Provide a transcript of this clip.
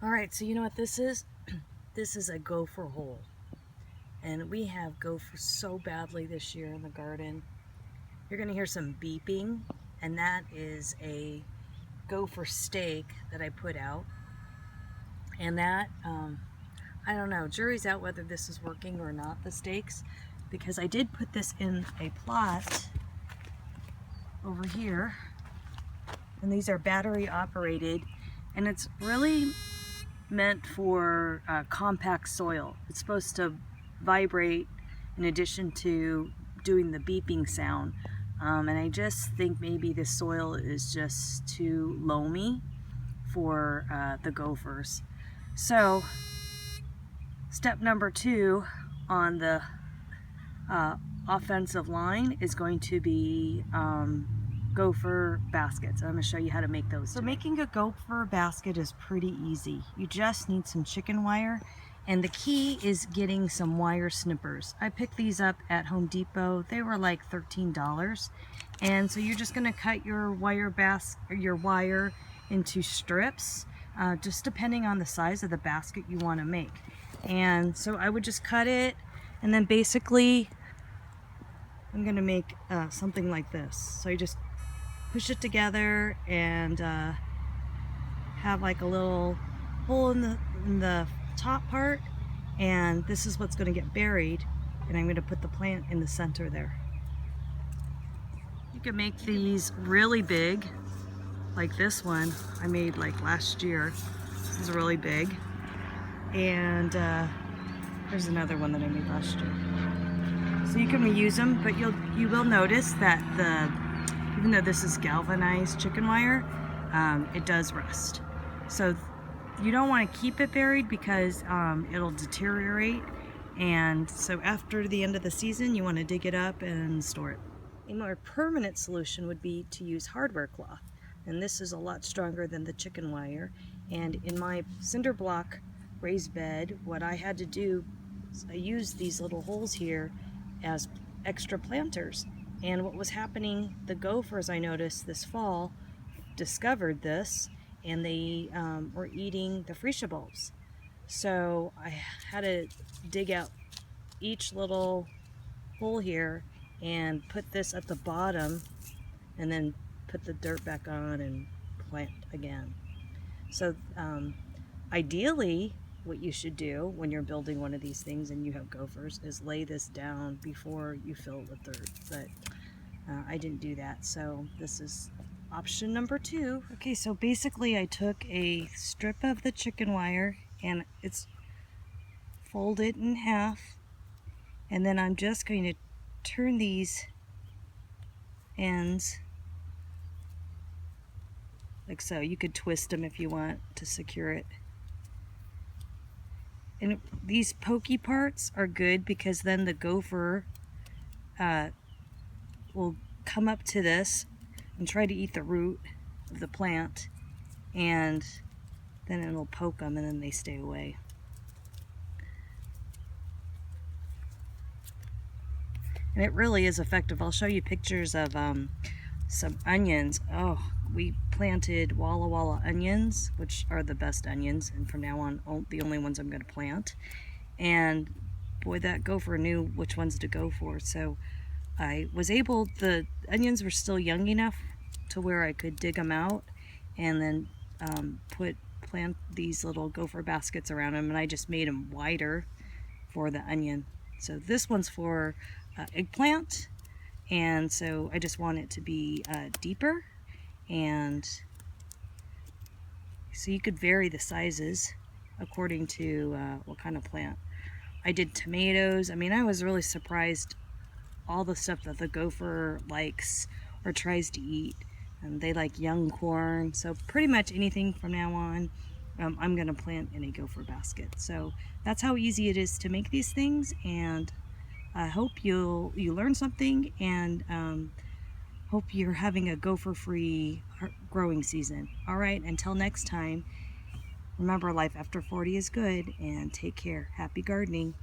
Alright, so you know what this is? This is a gopher hole. And we have gophers so badly this year in the garden. You're going to hear some beeping, and that is a gopher stake that I put out. And that, I don't know, jury's out whether this is working or not, the stakes, because I did put this in a plot over here, and these are battery operated, and it's really meant for compact soil. It's supposed to vibrate in addition to doing the beeping sound, and I just think maybe the soil is just too loamy for the gophers. So step number 2 on the offensive line is going to be gopher baskets. I'm going to show you how to make those. So making a gopher basket is pretty easy. You just need some chicken wire, and the key is getting some wire snippers. I picked these up at Home Depot. They were like $13. And so you're just going to cut your wire into strips, just depending on the size of the basket you want to make. And so I would just cut it, and then basically I'm going to make something like this. So you just push it together and have like a little hole in the top part, and this is what's going to get buried, and I'm going to put the plant in the center there. You can make these really big, like this one I made like last year. This is really big, and there's another one that I made last year. So you can reuse them, but you will notice that even though this is galvanized chicken wire, it does rust. So you don't want to keep it buried because it'll deteriorate, and so after the end of the season you want to dig it up and store it. A more permanent solution would be to use hardware cloth, and this is a lot stronger than the chicken wire. And in my cinder block raised bed, what I had to do is I used these little holes here as extra planters. And what was happening, the gophers, I noticed this fall, discovered this, and they were eating the freesia bulbs. So I had to dig out each little hole here and put this at the bottom, and then put the dirt back on and plant again. So ideally, what you should do when you're building one of these things and you have gophers is lay this down before you fill it with dirt, but I didn't do that, so this is option number 2. Okay, so basically I took a strip of the chicken wire and it's folded in half, and then I'm just going to turn these ends like so. You could twist them if you want to secure it. And these pokey parts are good because then the gopher will come up to this and try to eat the root of the plant, and then it'll poke them and then they stay away. And it really is effective. I'll show you pictures of some onions. Oh, we planted Walla Walla onions, which are the best onions, and from now on the only ones I'm going to plant. And boy, that gopher knew which ones to go for. So I was able, the onions were still young enough to where I could dig them out and then plant these little gopher baskets around them, and I just made them wider for the onion. So this one's for eggplant, and so I just want it to be deeper, and so you could vary the sizes according to what kind of plant. I did tomatoes. I mean, I was really surprised all the stuff that the gopher likes or tries to eat, and they like young corn, so pretty much anything from now on I'm going to plant in a gopher basket. So that's how easy it is to make these things, and I hope you learn something, and hope you're having a gopher-free growing season. All right, until next time, remember, life after 40 is good, and take care. Happy gardening.